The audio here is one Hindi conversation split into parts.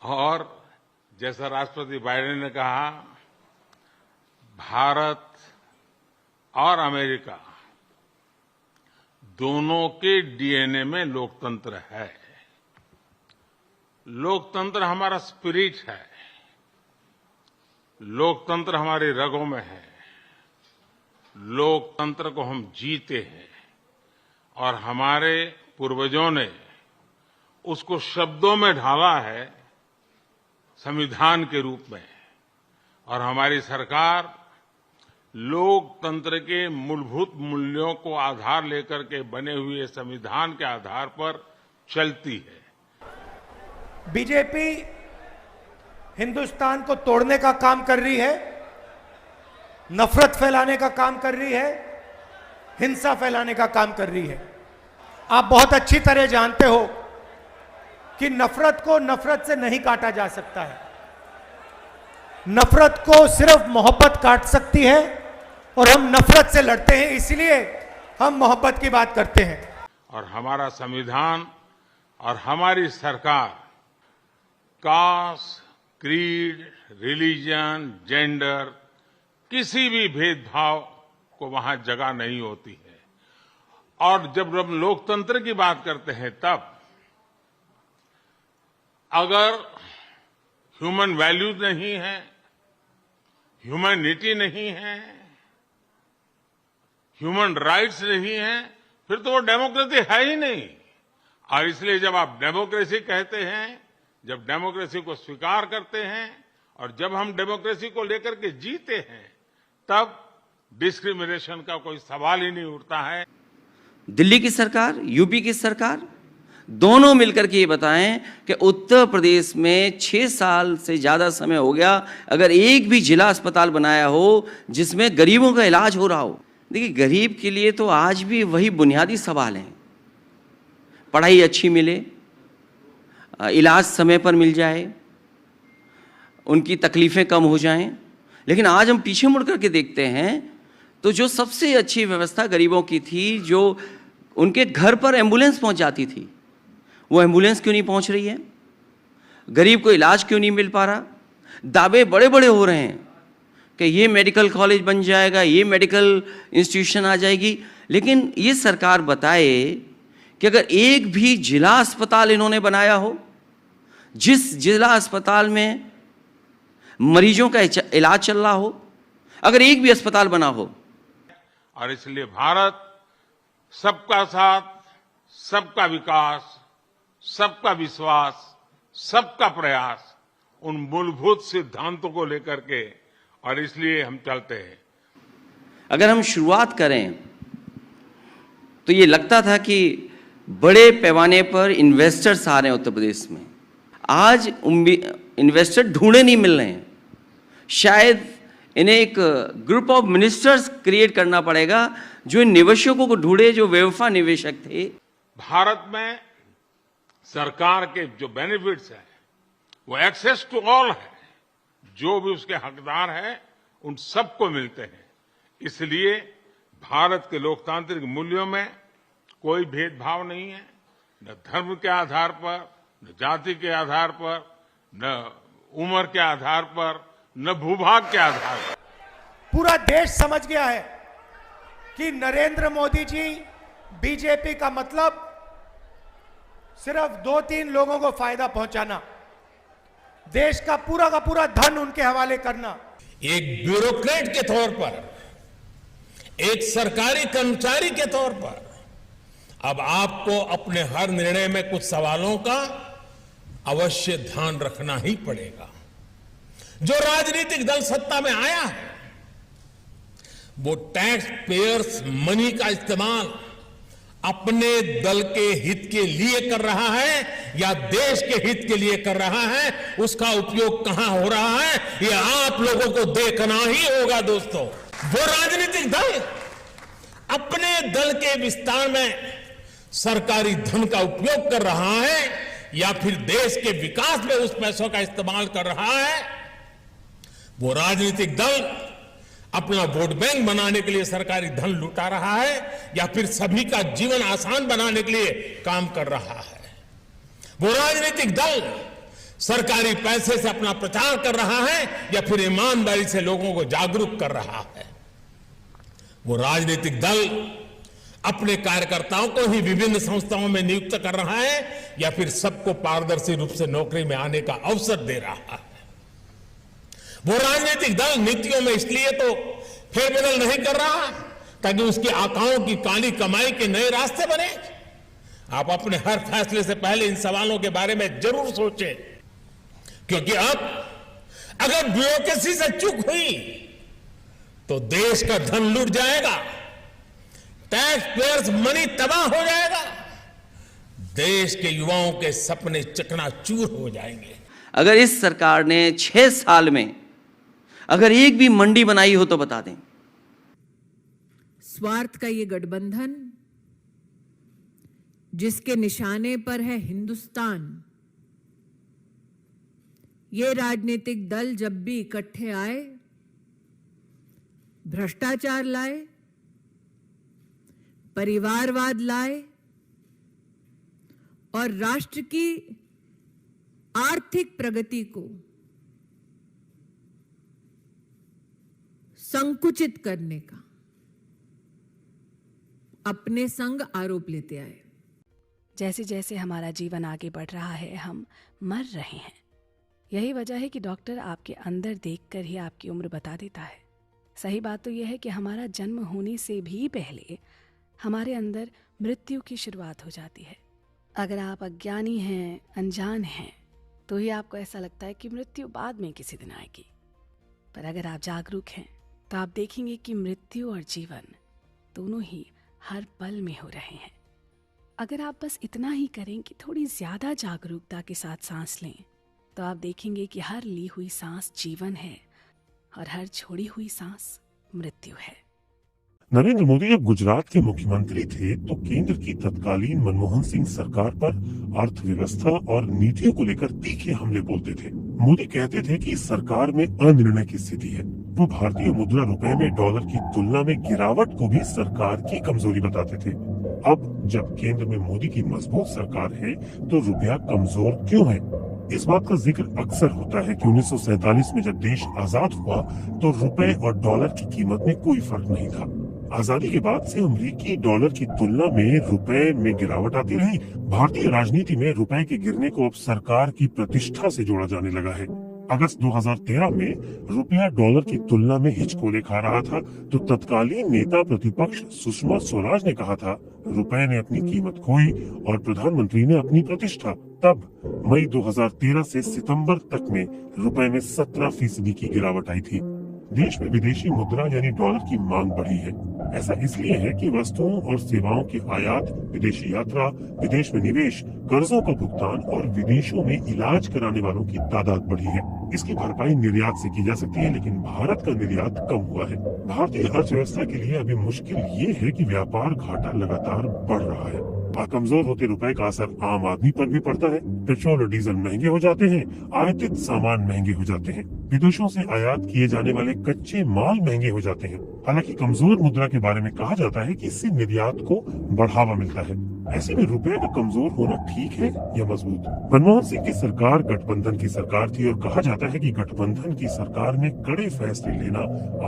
और जैसा राष्ट्रपति बाइडेन ने कहा, भारत और अमेरिका दोनों के डीएनए में लोकतंत्र है। लोकतंत्र हमारा स्पिरिट है, लोकतंत्र हमारी रगों में है, लोकतंत्र को हम जीते हैं और हमारे पूर्वजों ने उसको शब्दों में ढाला है संविधान के रूप में। और हमारी सरकार लोकतंत्र के मूलभूत मूल्यों को आधार लेकर के बने हुए संविधान के आधार पर चलती है। बीजेपी हिंदुस्तान को तोड़ने का काम कर रही है, नफरत फैलाने का काम कर रही है, हिंसा फैलाने का काम कर रही है। आप बहुत अच्छी तरह जानते हो कि नफरत को नफरत से नहीं काटा जा सकता है। नफरत को सिर्फ मोहब्बत काट सकती है और हम नफरत से लड़ते हैं, इसलिए हम मोहब्बत की बात करते हैं। और हमारा संविधान और हमारी सरकार कास्ट, क्रीड, रिलीजन, जेंडर, किसी भी भेदभाव को वहां जगह नहीं होती है। और जब हम लोकतंत्र की बात करते हैं, तब अगर ह्यूमन वैल्यूज नहीं है, ह्यूमैनिटी नहीं है, ह्यूमन राइट्स नहीं है, फिर तो वो डेमोक्रेसी है ही नहीं। और इसलिए जब आप डेमोक्रेसी कहते हैं, जब डेमोक्रेसी को स्वीकार करते हैं और जब हम डेमोक्रेसी को लेकर के जीते हैं, तब डिस्क्रिमिनेशन का कोई सवाल ही नहीं उठता है। दिल्ली की सरकार, यूपी की सरकार दोनों मिलकर के ये बताएं कि उत्तर प्रदेश में 6 साल से ज्यादा समय हो गया, अगर एक भी जिला अस्पताल बनाया हो जिसमें गरीबों का इलाज हो रहा हो। देखिए, गरीब के लिए तो आज भी वही बुनियादी सवाल हैं, पढ़ाई अच्छी मिले, इलाज समय पर मिल जाए, उनकी तकलीफें कम हो जाएं। लेकिन आज हम पीछे मुड़ करके देखते हैं तो जो सबसे अच्छी व्यवस्था गरीबों की थी, जो उनके घर पर एम्बुलेंस पहुंच जाती थी, वो एम्बुलेंस क्यों नहीं पहुंच रही है? गरीब को इलाज क्यों नहीं मिल पा रहा? दावे बड़े बड़े हो रहे हैं कि ये मेडिकल कॉलेज बन जाएगा, ये मेडिकल इंस्टीट्यूशन आ जाएगी, लेकिन ये सरकार बताए कि अगर एक भी जिला अस्पताल इन्होंने बनाया हो, जिस जिला अस्पताल में मरीजों का इलाज चल रहा हो, अगर एक भी अस्पताल बना हो। और इसलिए भारत सबका साथ, सबका विकास, सबका विश्वास, सबका प्रयास, उन मूलभूत सिद्धांतों को लेकर के, और इसलिए हम चलते हैं। अगर हम शुरुआत करें तो ये लगता था कि बड़े पैमाने पर इन्वेस्टर्स आ रहे हैं उत्तर प्रदेश में। आज इन्वेस्टर ढूंढे नहीं मिल रहे हैं। शायद इन्हें एक ग्रुप ऑफ मिनिस्टर्स क्रिएट करना पड़ेगा जो इन निवेशकों को ढूंढे, जो बेवफा निवेशक थे। भारत में सरकार के जो बेनिफिट्स हैं वो एक्सेस टू ऑल है, जो भी उसके हकदार हैं उन सबको मिलते हैं। इसलिए भारत के लोकतांत्रिक मूल्यों में कोई भेदभाव नहीं है, न धर्म के आधार पर, न जाति के आधार पर, न उम्र के आधार पर, न भूभाग के आधार पर। पूरा देश समझ गया है कि नरेंद्र मोदी जी, बीजेपी का मतलब सिर्फ 2-3 लोगों को फायदा पहुंचाना, देश का पूरा धन उनके हवाले करना। एक ब्यूरोक्रेट के तौर पर, एक सरकारी कर्मचारी के तौर पर अब आपको अपने हर निर्णय में कुछ सवालों का अवश्य ध्यान रखना ही पड़ेगा। जो राजनीतिक दल सत्ता में आया है वो टैक्स पेयर्स मनी का इस्तेमाल अपने दल के हित के लिए कर रहा है या देश के हित के लिए कर रहा है, उसका उपयोग कहां हो रहा है ये आप लोगों को देखना ही होगा। दोस्तों, वो राजनीतिक दल अपने दल के विस्तार में सरकारी धन का उपयोग कर रहा है या फिर देश के विकास में उस पैसों का इस्तेमाल कर रहा है, वो राजनीतिक दल अपना वोट बैंक बनाने के लिए सरकारी धन लुटा रहा है या फिर सभी का जीवन आसान बनाने के लिए काम कर रहा है। वो राजनीतिक दल सरकारी पैसे से अपना प्रचार कर रहा है या फिर ईमानदारी से लोगों को जागरूक कर रहा है। वो राजनीतिक दल अपने कार्यकर्ताओं को ही विभिन्न संस्थाओं में नियुक्त कर रहा है या फिर सबको पारदर्शी रूप से नौकरी में आने का अवसर दे रहा है। वो राजनीतिक दल नीतियों में इसलिए तो फेरबदल नहीं कर रहा ताकि उसकी आकाओं की काली कमाई के नए रास्ते बने। आप अपने हर फैसले से पहले इन सवालों के बारे में जरूर सोचें, क्योंकि अब अगर ब्यूरोक्रेसी से चूक हुई तो देश का धन लूट जाएगा, टैक्स पेयर्स मनी तबाह हो जाएगा, देश के युवाओं के सपने चकनाचूर हो जाएंगे। अगर इस सरकार ने 6 साल में अगर एक भी मंडी बनाई हो तो बता दें। स्वार्थ का ये गठबंधन जिसके निशाने पर है हिंदुस्तान, ये राजनीतिक दल जब भी इकट्ठे आए भ्रष्टाचार लाए, परिवारवाद लाए और राष्ट्र की आर्थिक प्रगति को संकुचित करने का अपने संग आरोप लेते आए। जैसे जैसे हमारा जीवन आगे बढ़ रहा है हम मर रहे हैं। यही वजह है कि डॉक्टर आपके अंदर देखकर ही आपकी उम्र बता देता है। सही बात तो यह है कि हमारा जन्म होने से भी पहले हमारे अंदर मृत्यु की शुरुआत हो जाती है। अगर आप अज्ञानी हैं, अनजान हैं, तो ही आपको ऐसा लगता है कि मृत्यु बाद में किसी दिन आएगी। पर अगर आप जागरूक हैं तो आप देखेंगे कि मृत्यु और जीवन दोनों ही हर पल में हो रहे हैं। अगर आप बस इतना ही करें कि थोड़ी ज्यादा जागरूकता के साथ सांस लें, तो आप देखेंगे कि हर ली हुई सांस जीवन है और हर छोड़ी हुई सांस मृत्यु है। नरेंद्र मोदी जब गुजरात के मुख्यमंत्री थे तो केंद्र की तत्कालीन मनमोहन सिंह सरकार पर अर्थव्यवस्था और नीतियों को लेकर तीखे हमले बोलते थे। मोदी कहते थे कि सरकार में अनिर्णय की स्थिति है। वो भारतीय मुद्रा रुपए में डॉलर की तुलना में गिरावट को भी सरकार की कमजोरी बताते थे। अब जब केंद्र में मोदी की मजबूत सरकार है तो रुपया कमजोर क्यों है? इस बात का जिक्र अक्सर होता है कि 1947 में जब देश आजाद हुआ तो रुपए और डॉलर की कीमत में कोई फर्क नहीं था। आजादी के बाद से अमेरिकी डॉलर की तुलना में रुपए में गिरावट आती रही। भारतीय राजनीति में रुपए के गिरने को अब सरकार की प्रतिष्ठा से जोड़ा जाने लगा है। अगस्त 2013 में रुपया डॉलर की तुलना में हिचकोले खा रहा था तो तत्कालीन नेता प्रतिपक्ष सुषमा स्वराज ने कहा था रुपए ने अपनी कीमत खोई और प्रधानमंत्री ने अपनी प्रतिष्ठा। तब मई 2013 से सितंबर तक में रुपए में 17% की गिरावट आई थी। देश में विदेशी मुद्रा यानी डॉलर की मांग बढ़ी है। ऐसा इसलिए है कि वस्तुओं और सेवाओं की आयात, विदेशी यात्रा, विदेश में निवेश, कर्जों का भुगतान और विदेशों में इलाज कराने वालों की तादाद बढ़ी है। इसकी भरपाई निर्यात से की जा सकती है, लेकिन भारत का निर्यात कम हुआ है। भारतीय अर्थव्यवस्था के लिए अभी मुश्किल ये है कि व्यापार घाटा लगातार बढ़ रहा है और कमजोर होते रुपए का असर आम आदमी पर भी पड़ता है। पेट्रोल और डीजल महंगे हो जाते हैं, आयातित सामान महंगे हो जाते हैं, विदेशों से आयात किए जाने वाले कच्चे माल महंगे हो जाते हैं। हालांकि कमजोर मुद्रा के बारे में कहा जाता है कि इससे निर्यात को बढ़ावा मिलता है। ऐसे में रुपए का कमजोर होना ठीक है या मजबूत? मनमोहन सिंह की सरकार गठबंधन की सरकार थी और कहा जाता है कि गठबंधन की सरकार में कड़े फैसले लेना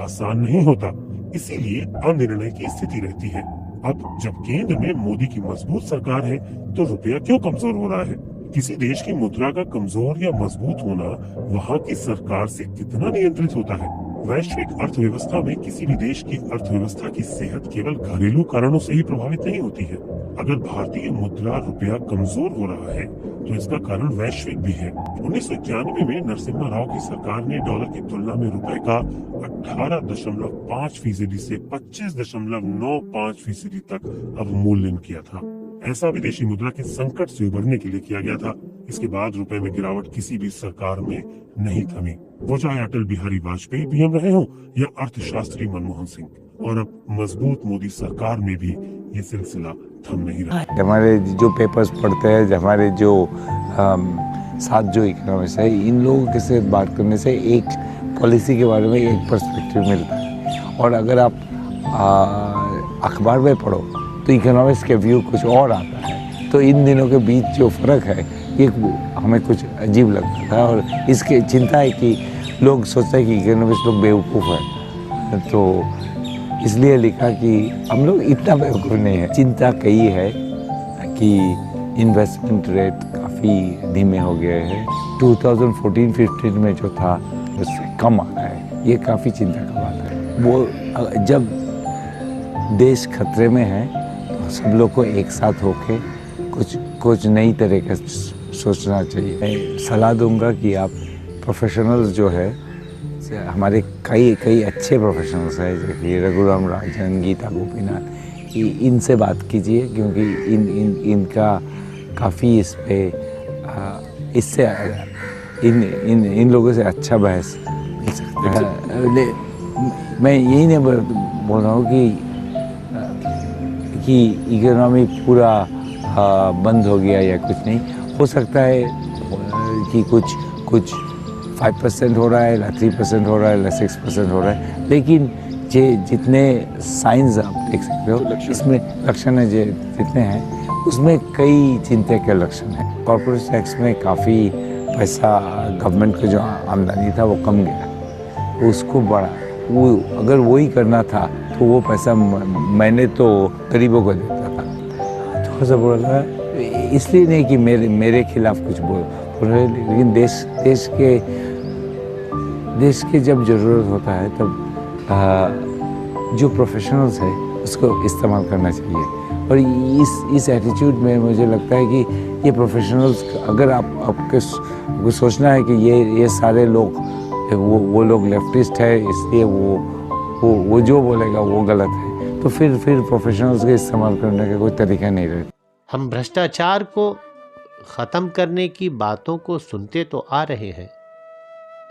आसान नहीं होता, इसीलिए अनिर्णय की स्थिति रहती है। अब जब केंद्र में मोदी की मजबूत सरकार है तो रुपया क्यों कमजोर हो रहा है? किसी देश की मुद्रा का कमजोर या मजबूत होना वहाँ की सरकार से कितना नियंत्रित होता है? वैश्विक अर्थव्यवस्था में किसी भी देश की अर्थव्यवस्था की सेहत केवल घरेलू कारणों से ही प्रभावित नहीं होती है। अगर भारतीय मुद्रा रुपया कमजोर हो रहा है तो इसका कारण वैश्विक भी है। 1991 में नरसिम्हा राव की सरकार ने डॉलर की तुलना में रुपए का 18.5% से 25.95% तक अवमूल्यन किया था। ऐसा विदेशी मुद्रा के संकट से उबरने के लिए किया गया था। इसके बाद रुपए में गिरावट किसी भी सरकार में नहीं थमी, वो चाहे अटल बिहारी वाजपेयी पीएम रहे हों या अर्थशास्त्री मनमोहन सिंह। और अब मजबूत मोदी सरकार में भी ये सिलसिला थम नहीं रहा। हमारे जो पेपर्स पढ़ते हैं, हमारे जो साथ जो इकोनॉमिस्ट है, इन लोगों के साथ बात करने से एक पॉलिसी के बारे में एक पर्सपेक्टिव मिलता है। और अगर आप अखबार में पढ़ो तो इकोनॉमिक्स के व्यू कुछ और आता है। तो इन दिनों के बीच जो फर्क है ये हमें कुछ अजीब लगता था। और इसकी चिंता है कि लोग सोचते हैं कि इकोनॉमिस्ट लोग बेवकूफ़ हैं, तो इसलिए लिखा कि हम लोग इतना बेवकूफ़ नहीं है। चिंता कई है कि इन्वेस्टमेंट रेट काफ़ी धीमे हो गए हैं। 2014-15 में जो था उससे कम आ रहा है, ये काफ़ी चिंता का बात है। वो जब देश खतरे में है तो सब लोग को एक साथ होके कुछ नई तरह का सोचना चाहिए। मैं सलाह दूंगा कि आप प्रोफेशनल्स जो है, हमारे कई अच्छे प्रोफेशनल्स हैं, जैसे रघुराम राजन, गीता गोपीनाथ, इनसे बात कीजिए, क्योंकि इनका काफ़ी इससे इन लोगों से अच्छा बहस मिल सकता है। मैं यही नहीं बोल रहा हूँ कि इकोनॉमी पूरा बंद हो गया या कुछ नहीं। हो सकता है कि कुछ 5% हो रहा है, या 3% हो रहा है, या 6% हो रहा है, लेकिन जितने साइंस आप देख सकते हो, इसमें लक्षण है जितने हैं, उसमें कई चिंता के लक्षण हैं। कॉर्पोरेट टैक्स में काफ़ी पैसा गवर्नमेंट का जो आमदनी था वो कम गया, उसको बढ़ा। वो अगर वही करना था तो वो पैसा मैंने तो गरीबों को देता था। थोड़ा सा बोल रहा है, इसलिए नहीं कि मेरे खिलाफ कुछ बोल रहे, लेकिन देश के जब ज़रूरत होता है तब जो प्रोफेशनल्स है उसको इस्तेमाल करना चाहिए। और इस एटीट्यूड में मुझे लगता है कि ये प्रोफेशनल्स, अगर आपको सोचना है कि ये सारे लोग वो लोग लेफ्टिस्ट है, इसलिए वो जो बोलेगा वो गलत है, तो फिर प्रोफेशनल्स के इस्तेमाल करने का कोई तरीका नहीं रहता। हम भ्रष्टाचार को ख़त्म करने की बातों को सुनते तो आ रहे हैं,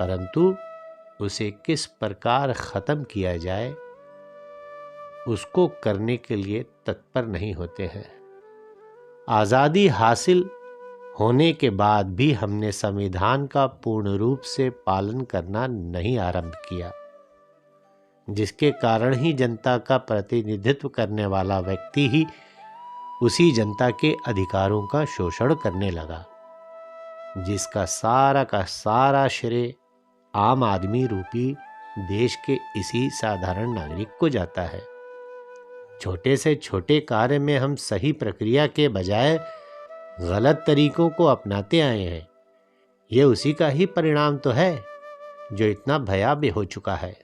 परंतु उसे किस प्रकार ख़त्म किया जाए उसको करने के लिए तत्पर नहीं होते हैं। आज़ादी हासिल होने के बाद भी हमने संविधान का पूर्ण रूप से पालन करना नहीं आरंभ किया, जिसके कारण ही जनता का प्रतिनिधित्व करने वाला व्यक्ति ही उसी जनता के अधिकारों का शोषण करने लगा, जिसका सारा का सारा श्रेय आम आदमी रूपी देश के इसी साधारण नागरिक को जाता है। छोटे से छोटे कार्य में हम सही प्रक्रिया के बजाय गलत तरीकों को अपनाते आए हैं। ये उसी का ही परिणाम तो है जो इतना भयावह हो चुका है।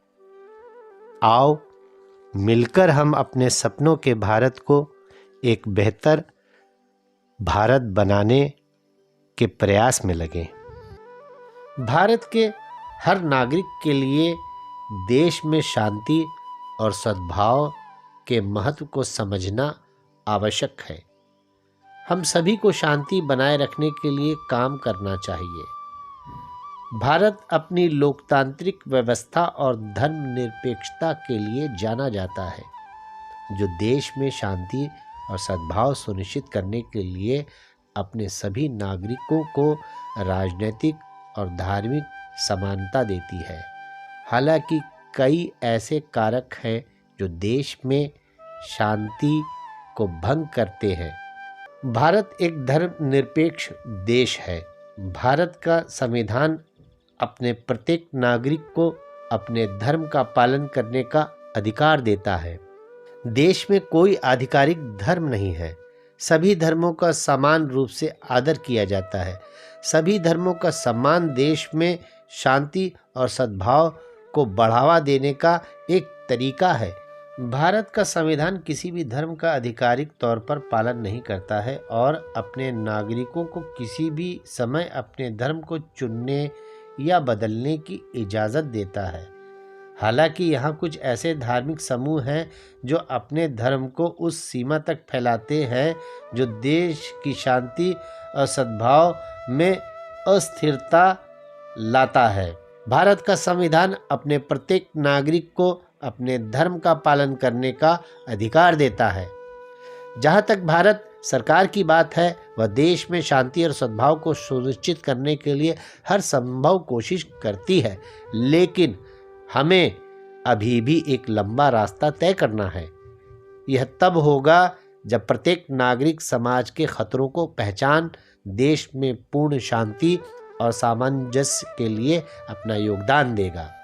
आओ मिलकर हम अपने सपनों के भारत को एक बेहतर भारत बनाने के प्रयास में लगें। भारत के हर नागरिक के लिए देश में शांति और सद्भाव के महत्व को समझना आवश्यक है। हम सभी को शांति बनाए रखने के लिए काम करना चाहिए। भारत अपनी लोकतांत्रिक व्यवस्था और धर्मनिरपेक्षता के लिए जाना जाता है, जो देश में शांति और सद्भाव सुनिश्चित करने के लिए अपने सभी नागरिकों को राजनीतिक और धार्मिक समानता देती है। हालांकि कई ऐसे कारक हैं जो देश में शांति को भंग करते हैं। भारत एक धर्मनिरपेक्ष देश है। भारत का संविधान अपने प्रत्येक नागरिक को अपने धर्म का पालन करने का अधिकार देता है। देश में कोई आधिकारिक धर्म नहीं है। सभी धर्मों का समान रूप से आदर किया जाता है। सभी धर्मों का सम्मान देश में शांति और सद्भाव को बढ़ावा देने का एक तरीका है। भारत का संविधान किसी भी धर्म का आधिकारिक तौर पर पालन नहीं करता है और अपने नागरिकों को किसी भी समय अपने धर्म को चुनने या बदलने की इजाज़त देता है। हालांकि यहाँ कुछ ऐसे धार्मिक समूह हैं जो अपने धर्म को उस सीमा तक फैलाते हैं जो देश की शांति और सद्भाव में अस्थिरता लाता है। भारत का संविधान अपने प्रत्येक नागरिक को अपने धर्म का पालन करने का अधिकार देता है। जहाँ तक भारत सरकार की बात है, वह देश में शांति और सद्भाव को सुनिश्चित करने के लिए हर संभव कोशिश करती है, लेकिन हमें अभी भी एक लंबा रास्ता तय करना है। यह तब होगा जब प्रत्येक नागरिक समाज के खतरों को पहचान देश में पूर्ण शांति और सामंजस्य के लिए अपना योगदान देगा।